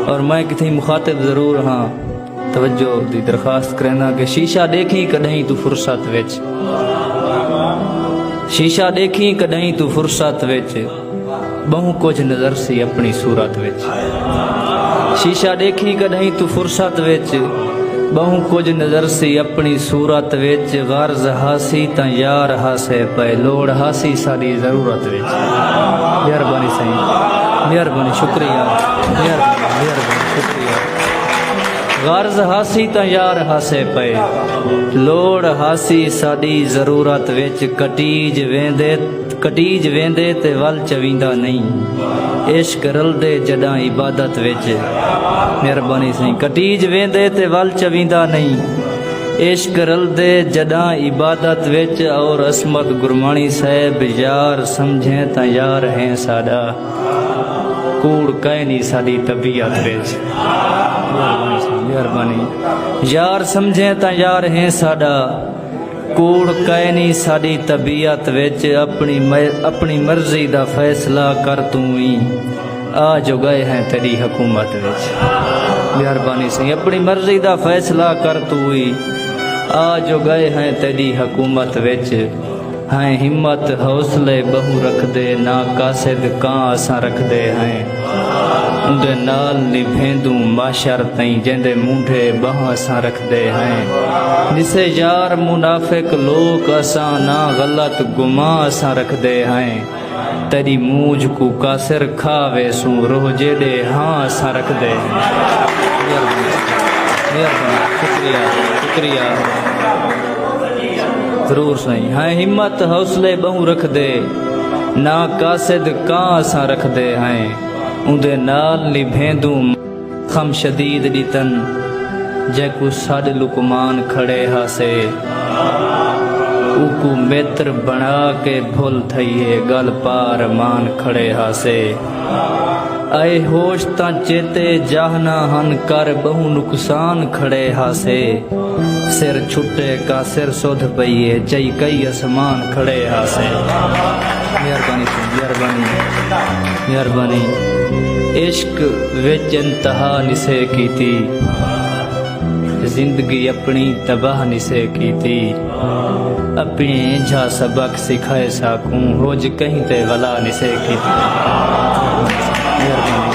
और मैं किथे मुखातिब ज़रूर हाँ तवज्जो दी दरखास्त करना कि शीशा देखी कदहीं तू फुर्सत विच, शीशा देखी कदहीं तू फुर्सत विच, बहु कुछ नजर सी अपनी सूरत विच। शीशा देखी कदहीं तू फुर्सत विच, बहु कुछ नजर सी अपनी सूरत विच। गर्ज हासी तां यार हासे पे, लोड़ हासी साडी जरूरत विच। मेहरबानी सही, मेहरबानी शुक्रिया, मेहरबानी शुक्रिया। गर्ज हासी तां यार हासे पे, लोड़ हासी साडी जरूरत विच। कटीज वेंदे ते वल चवींदा नहीं, इश्क रलदे जडां इबादत विच। मेहरबानी सही। कटीज वेंदे ते वल चवींदा नहीं, इश्क रलदे जडां इबादत विच। और असमत गुरमानी साहब यार समझे तां यार हैं साडा, कूड़ कहनी साडी तबीयत विच। मेहरबानी। यार समझे तां यार हैं साडा, कूड़ कहनी साडी तबीयत विच। अपनी मर्जी दा फैसला कर तू ही, आ जो गए हैं तेरी हुकूमत विच। मेहरबानी सही। अपनी मर्जी दा फैसला कर तू ही, आ जो गए हैं तेरी हुकूमत विच। हैं हिम्मत हौसले बहु रख दे, ना कासिद कां असां रख दे हैं। उंदे नाल निभेंदू माशर तई, जेंदे मूंढे बाह असां रख दे हैं। जिसे यार मुनाफिक लोग असां, ना गलत गुमा असां रख दे हैं। तेरी मूझ को कासिर खावे सू, रोह जेडे हाँ असां रख दे हैं। मेहरबानी शुक्रिया, शुक्रिया जरूर सही। हैं हिम्मत हौसले बहु रख दे, ना कासिद कां असां रख दे हैं। उंदे नाल निभेंदू खम शदीद दितन, जैकू साड लुकमान खड़े हासे। उकू मित्र बना के भुल थईए, गल पार मान खड़े हासे। आए होश तां चेते जाहना हन, कर बहु नुकसान खड़े हासे। सिर छुट्टे का सिर सुध पईए, चई कई आसमान खड़े हासे। मेहरबानी मेहरबानी मेहरबानी। इश्क विच इंतहा निसे कीती, जिंदगी अपनी तबाह निसे कीती। अपने झा सबक सिखाए साकूं, होज कहीं ते वला निसे कीती। मेहरबानी।